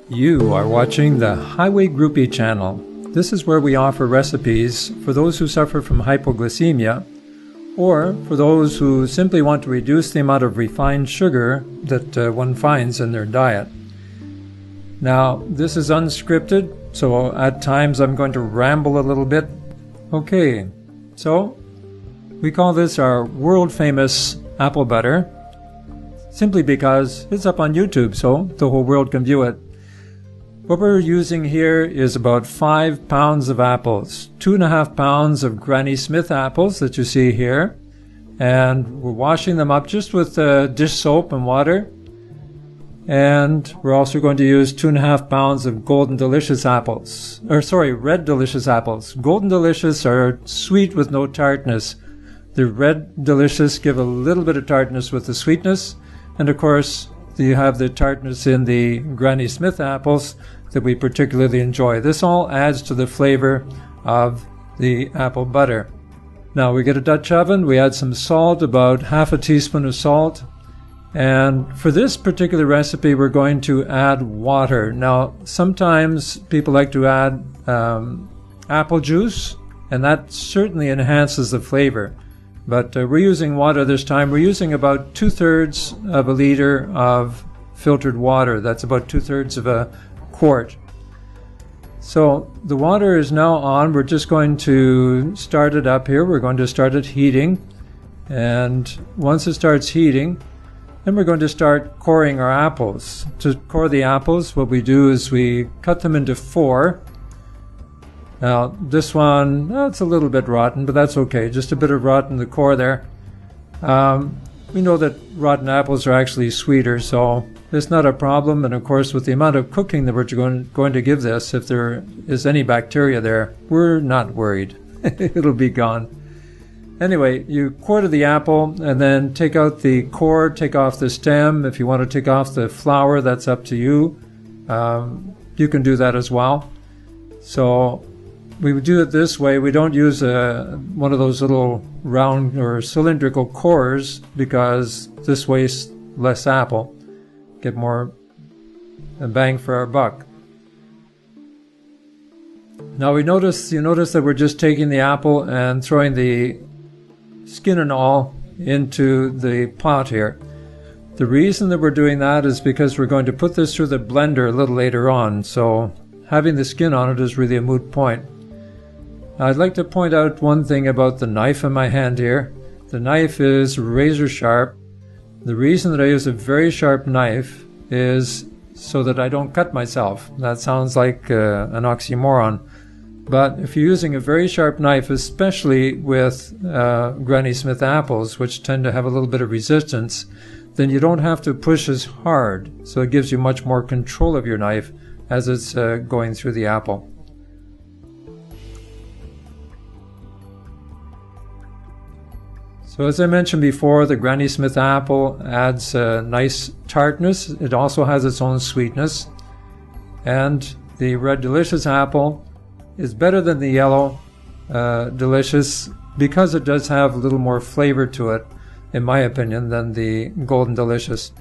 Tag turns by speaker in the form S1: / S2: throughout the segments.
S1: You are watching the Highway Groupie channel. This is where we offer recipes for those who suffer from hypoglycemia or for those who simply want to reduce the amount of refined sugar that one finds in their diet. Now, this is unscripted, so at times I'm going to ramble a little bit. Okay, so we call this our world-famous apple butter, simply because it's up on YouTube, so the whole world can view it. What we're using here is about 5 pounds of apples, 2.5 pounds of Granny Smith apples that you see here, and we're washing them up just with dish soap and water. And we're also going to use 2.5 pounds of Golden Delicious apples, Red Delicious apples. Golden Delicious are sweet with no tartness. The Red Delicious give a little bit of tartness with the sweetness, and of course you have the tartness in the Granny Smith apples that we particularly enjoy. This all adds to the flavor of the apple butter. Now we get a Dutch oven, we add some salt, about half a teaspoon of salt, and for this particular recipe we're going to add water. Now sometimes people like to add apple juice, and that certainly enhances the flavor. But we're using water this time. We're using about 2/3 of a liter of filtered water. That's about 2/3 of a quart. So the water is now on. We're just going to start it up here. We're going to start it heating. And once it starts heating, then we're going to start coring our apples. To core the apples, what we do is we cut them into 4. Now, this one, it's a little bit rotten, but that's okay. Just a bit of rot in the core there. We know that rotten apples are actually sweeter, so it's not a problem. And of course, with the amount of cooking that we're going to give this, if there is any bacteria there, we're not worried. It'll be gone. Anyway, you quarter the apple and then take out the core, take off the stem. If you want to take off the flour, that's up to you. You can do that as well. So we would do it this way. We don't use one of those little round or cylindrical cores because this wastes less apple. Get more bang for our buck. Now you notice that we're just taking the apple and throwing the skin and all into the pot here. The reason that we're doing that is because we're going to put this through the blender a little later on, so having the skin on it is really a moot point. I'd like to point out one thing about the knife in my hand here. The knife is razor sharp. The reason that I use a very sharp knife is so that I don't cut myself. That sounds like an oxymoron. But if you're using a very sharp knife, especially with Granny Smith apples, which tend to have a little bit of resistance, then you don't have to push as hard. So it gives you much more control of your knife as it's going through the apple. So as I mentioned before, the Granny Smith apple adds a nice tartness. It also has its own sweetness. And the Red Delicious apple is better than the Yellow Delicious because it does have a little more flavor to it, in my opinion, than the Golden Delicious.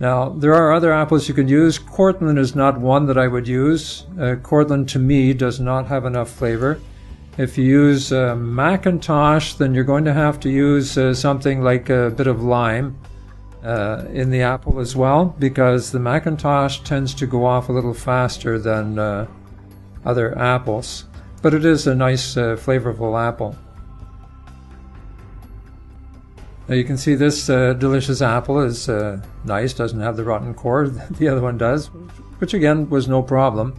S1: Now, there are other apples you can use. Cortland is not one that I would use. Cortland, to me, does not have enough flavor. If you use Macintosh, then you're going to have to use something like a bit of lime in the apple as well, because the Macintosh tends to go off a little faster than other apples. But it is a nice, flavorful apple. Now you can see this delicious apple is nice, doesn't have the rotten core. The other one does, which again was no problem.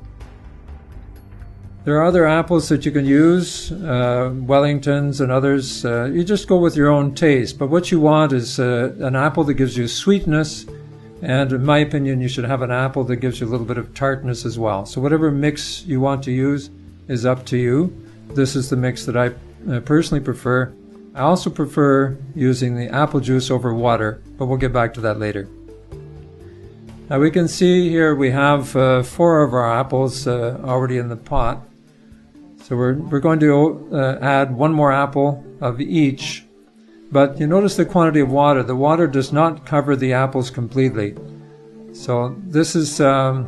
S1: There are other apples that you can use, Wellingtons and others. You just go with your own taste. But what you want is an apple that gives you sweetness, and in my opinion, you should have an apple that gives you a little bit of tartness as well. So whatever mix you want to use is up to you. This is the mix that I personally prefer. I also prefer using the apple juice over water, but we'll get back to that later. Now we can see here we have 4 of our apples already in the pot. So we're going to add 1 more apple of each. But you notice the quantity of water. The water does not cover the apples completely. So this is not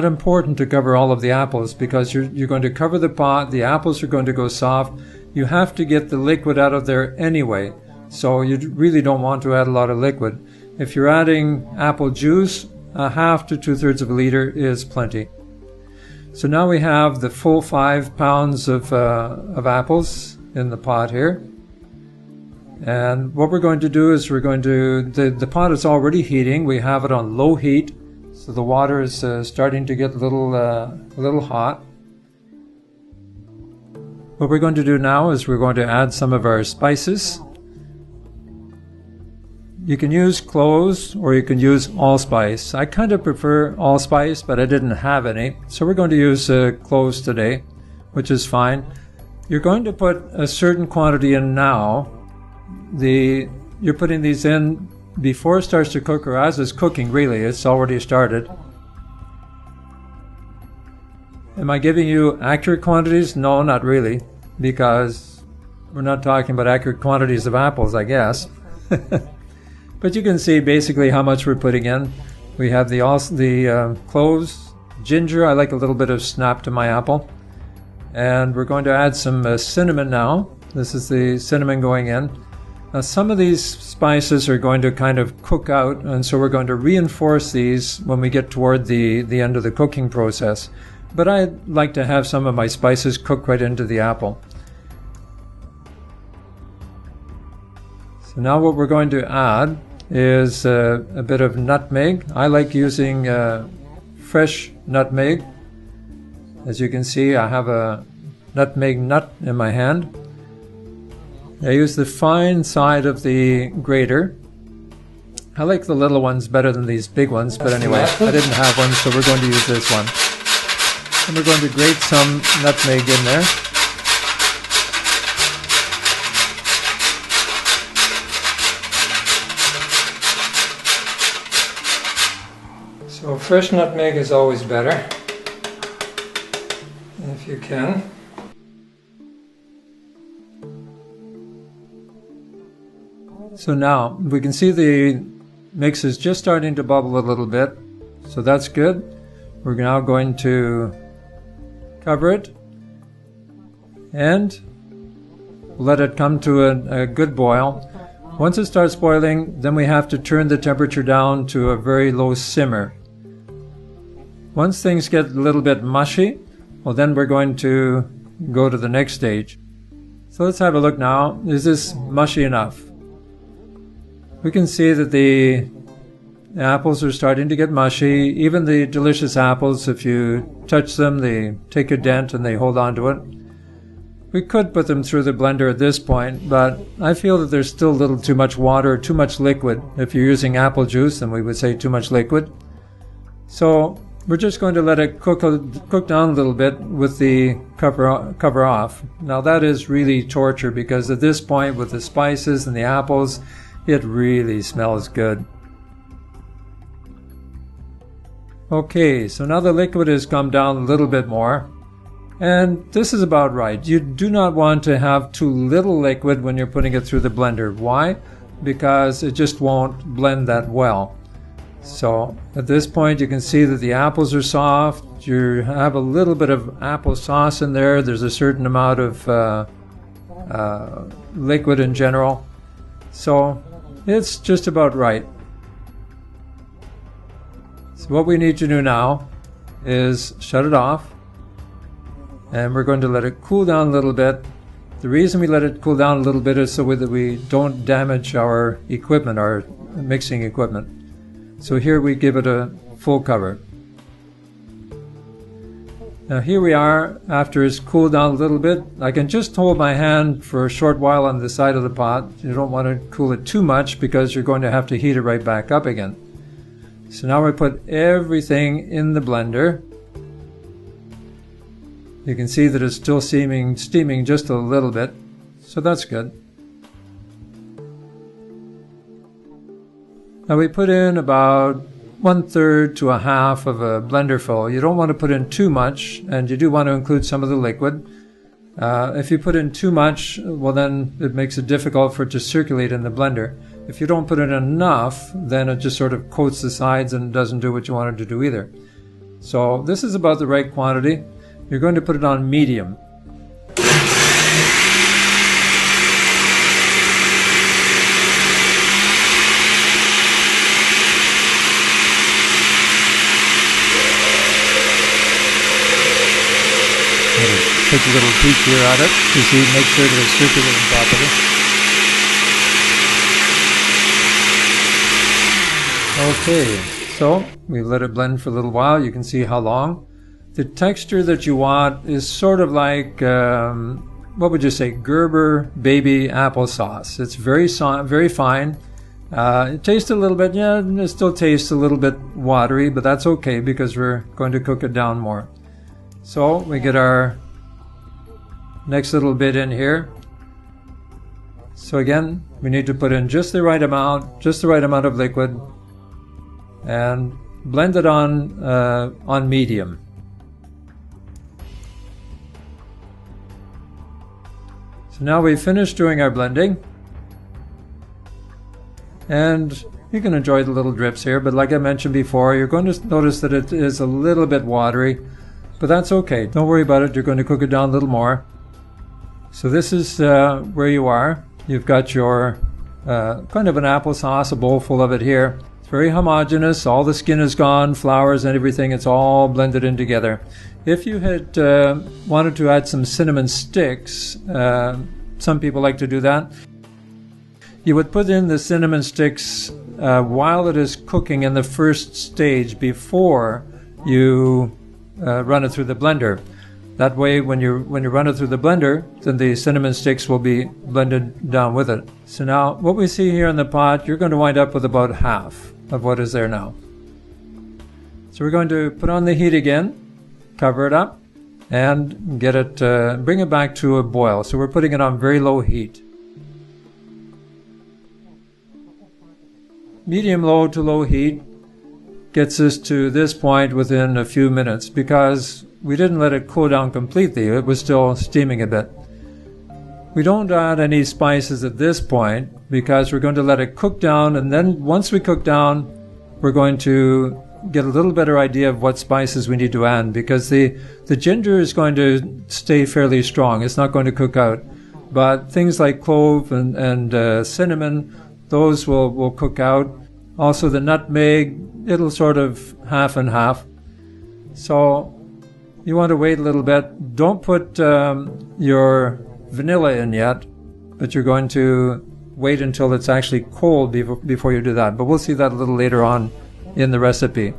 S1: important to cover all of the apples because you're going to cover the pot, the apples are going to go soft. You have to get the liquid out of there anyway, so you really don't want to add a lot of liquid. If you're adding apple juice, a half to 2/3 of a liter is plenty. So now we have the full 5 pounds of apples in the pot here. And what we're going to do is the pot is already heating. We have it on low heat, so the water is starting to get a little hot. What we're going to do now is we're going to add some of our spices. You can use cloves or you can use allspice. I kind of prefer allspice, but I didn't have any, so we're going to use cloves today, which is fine. You're going to put a certain quantity in now. You're putting these in before it starts to cook, or as it's cooking really. It's already started. Am I giving you accurate quantities? No, not really, because we're not talking about accurate quantities of apples, I guess. But you can see basically how much we're putting in. We have the cloves, ginger. I like a little bit of snap to my apple. And we're going to add some cinnamon now. This is the cinnamon going in. Now some of these spices are going to kind of cook out, and so we're going to reinforce these when we get toward the end of the cooking process. But I like to have some of my spices cook right into the apple. So now what we're going to add is a bit of nutmeg. I like using fresh nutmeg. As you can see, I have a nutmeg nut in my hand. I use the fine side of the grater. I like the little ones better than these big ones, but anyway, I didn't have one, so we're going to use this one. And we're going to grate some nutmeg in there. So fresh nutmeg is always better, if you can. So now we can see the mix is just starting to bubble a little bit, so that's good. We're now going to cover it and let it come to a good boil. Once it starts boiling, then we have to turn the temperature down to a very low simmer. Once things get a little bit mushy, well, then we're going to go to the next stage. So let's have a look now. Is this mushy enough? We can see that the apples are starting to get mushy. Even the delicious apples, if you touch them, they take a dent and they hold on to it. We could put them through the blender at this point, but I feel that there's still a little too much water, too much liquid. If you're using apple juice, then we would say too much liquid. So we're just going to let it cook down a little bit with the cover off. Now that is really torture, because at this point with the spices and the apples, it really smells good. Okay, so now the liquid has come down a little bit more, and this is about right. You do not want to have too little liquid when you're putting it through the blender. Why? Because it just won't blend that well. So at this point you can see that the apples are soft. You have a little bit of apple sauce in there. There's a certain amount of liquid in general. So it's just about right. So what we need to do now is shut it off, and we're going to let it cool down a little bit. The reason we let it cool down a little bit is so that we don't damage our equipment, our mixing equipment. So here we give it a full cover. Now here we are after it's cooled down a little bit. I can just hold my hand for a short while on the side of the pot. You don't want to cool it too much because you're going to have to heat it right back up again. So now we put everything in the blender. You can see that it's still steaming just a little bit, so that's good. Now we put in about 1/3 to a half of a blender full. You don't want to put in too much, and you do want to include some of the liquid. If you put in too much, well then it makes it difficult for it to circulate in the blender. If you don't put in enough, then it just sort of coats the sides and doesn't do what you want it to do either. So this is about the right quantity. You're going to put it on medium. Take a little peek here at it to see, make sure that it's circulating properly. Okay, so we let it blend for a little while. You can see how long. The texture that you want is sort of like, what would you say, Gerber baby applesauce. It's very fine. It tastes a little bit, yeah, it still tastes a little bit watery, but that's okay because we're going to cook it down more. So we get our next little bit in here. So again, we need to put in just the right amount of liquid, and blend it on medium. So now we've finished doing our blending, and you can enjoy the little drips here, but like I mentioned before, you're going to notice that it is a little bit watery, but that's okay. Don't worry about it. You're going to cook it down a little more. So this is where you are. You've got your kind of an applesauce, a bowl full of it here. It's very homogeneous. All the skin is gone, flours and everything. It's all blended in together. If you had wanted to add some cinnamon sticks, some people like to do that, you would put in the cinnamon sticks while it is cooking in the first stage before you run it through the blender. That way, when you run it through the blender, then the cinnamon sticks will be blended down with it. So now, what we see here in the pot, you're going to wind up with about half of what is there now. So we're going to put on the heat again, cover it up, and get it, bring it back to a boil. So we're putting it on very low heat. Medium-low to low heat gets us to this point within a few minutes because we didn't let it cool down completely. It was still steaming a bit. We don't add any spices at this point because we're going to let it cook down, and then once we cook down, we're going to get a little better idea of what spices we need to add, because the ginger is going to stay fairly strong. It's not going to cook out. But things like clove and cinnamon, those will cook out. Also the nutmeg, it'll sort of half and half. So you want to wait a little bit. Don't put your vanilla in yet, but you're going to wait until it's actually cold before you do that. But we'll see that a little later on in the recipe.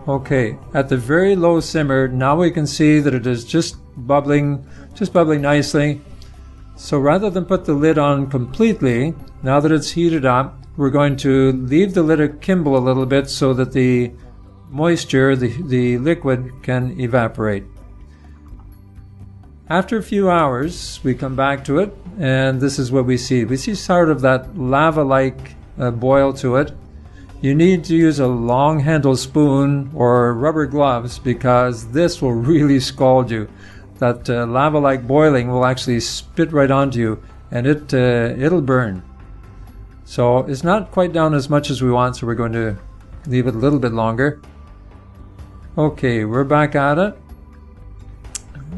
S1: Okay, at the very low simmer, now we can see that it is just bubbling nicely. So rather than put the lid on completely, now that it's heated up, we're going to leave the lid akimbo a little bit so that the moisture, the liquid, can evaporate. After a few hours, we come back to it, and this is what we see. We see sort of that lava-like boil to it. You need to use a long-handled spoon or rubber gloves because this will really scald you. That lava-like boiling will actually spit right onto you, and it'll burn. So it's not quite down as much as we want, so we're going to leave it a little bit longer. Okay, we're back at it.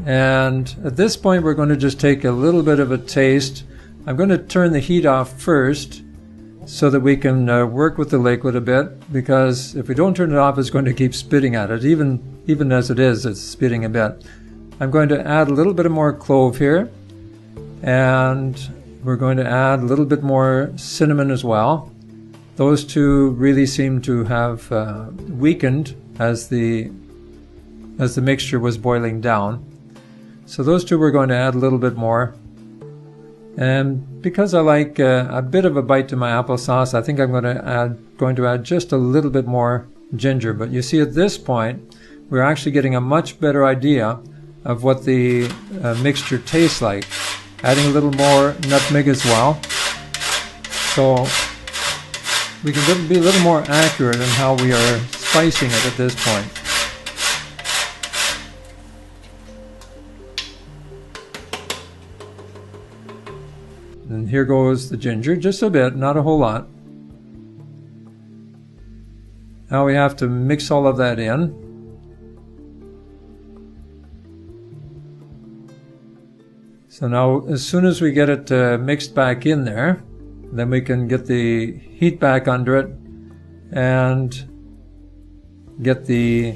S1: And at this point, we're going to just take a little bit of a taste. I'm going to turn the heat off first so that we can work with the liquid a bit, because if we don't turn it off, it's going to keep spitting at it. Even as it is, it's spitting a bit. I'm going to add a little bit of more clove here, and we're going to add a little bit more cinnamon as well. Those two really seem to have weakened as the mixture was boiling down. So those two we're going to add a little bit more. And because I like a bit of a bite to my applesauce, I think I'm going to add just a little bit more ginger. But you see, at this point, we're actually getting a much better idea of what the mixture tastes like. Adding a little more nutmeg as well, so we can be a little more accurate in how we are spicing it at this point. And here goes the ginger, just a bit, not a whole lot. Now we have to mix all of that in. So now as soon as we get it mixed back in there, then we can get the heat back under it and get the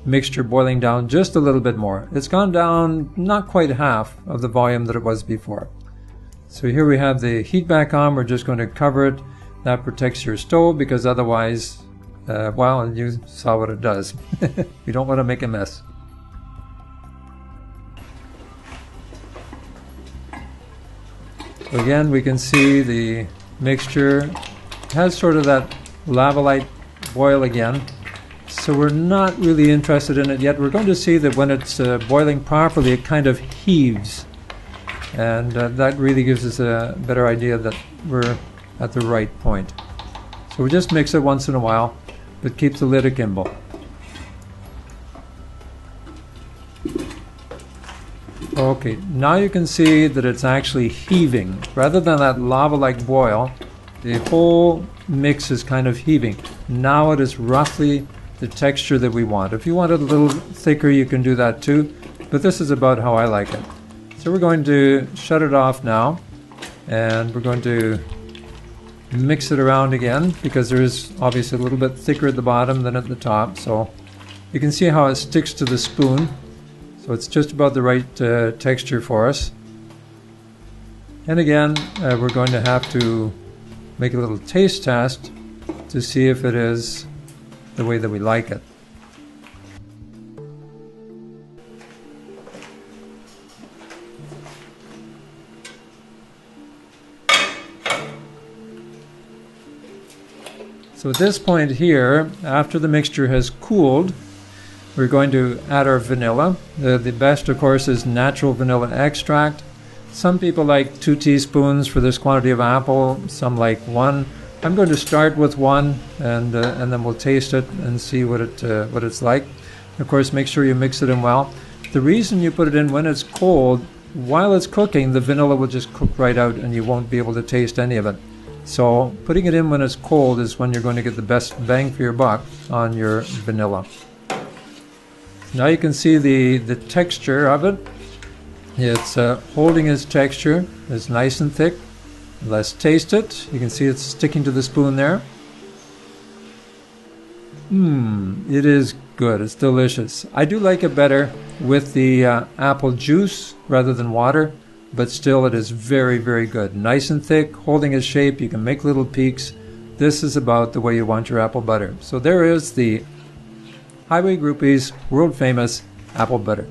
S1: mixture boiling down just a little bit more. It's gone down not quite half of the volume that it was before. So here we have the heat back on. We're just going to cover it. That protects your stove because otherwise, well, you saw what it does. You don't want to make a mess. So again, we can see the mixture has sort of that lava-like boil again. So we're not really interested in it yet. We're going to see that when it's boiling properly, it kind of heaves. And that really gives us a better idea that we're at the right point. So we just mix it once in a while, but keep the lid akimbo. Okay, now you can see that it's actually heaving. Rather than that lava-like boil, the whole mix is kind of heaving. Now it is roughly the texture that we want. If you want it a little thicker, you can do that too, but this is about how I like it. So we're going to shut it off now, and we're going to mix it around again because there is obviously a little bit thicker at the bottom than at the top. So you can see how it sticks to the spoon. So it's just about the right texture for us. And again, we're going to have to make a little taste test to see if it is the way that we like it. So at this point here, after the mixture has cooled, we're going to add our vanilla. The best, of course, is natural vanilla extract. Some people like 2 teaspoons for this quantity of apple, some like 1. I'm going to start with 1, and then we'll taste it and see what it's like. Of course, make sure you mix it in well. The reason you put it in when it's cold, while it's cooking, the vanilla will just cook right out and you won't be able to taste any of it. So putting it in when it's cold is when you're going to get the best bang for your buck on your vanilla. Now you can see the texture of it. It's holding its texture. It's nice and thick. Let's taste it. You can see it's sticking to the spoon there. It is good. It's delicious. I do like it better with the apple juice rather than water, but still it is very, very good. Nice and thick, holding its shape. You can make little peaks. This is about the way you want your apple butter. So there is the Highway Groupie's world famous apple butter.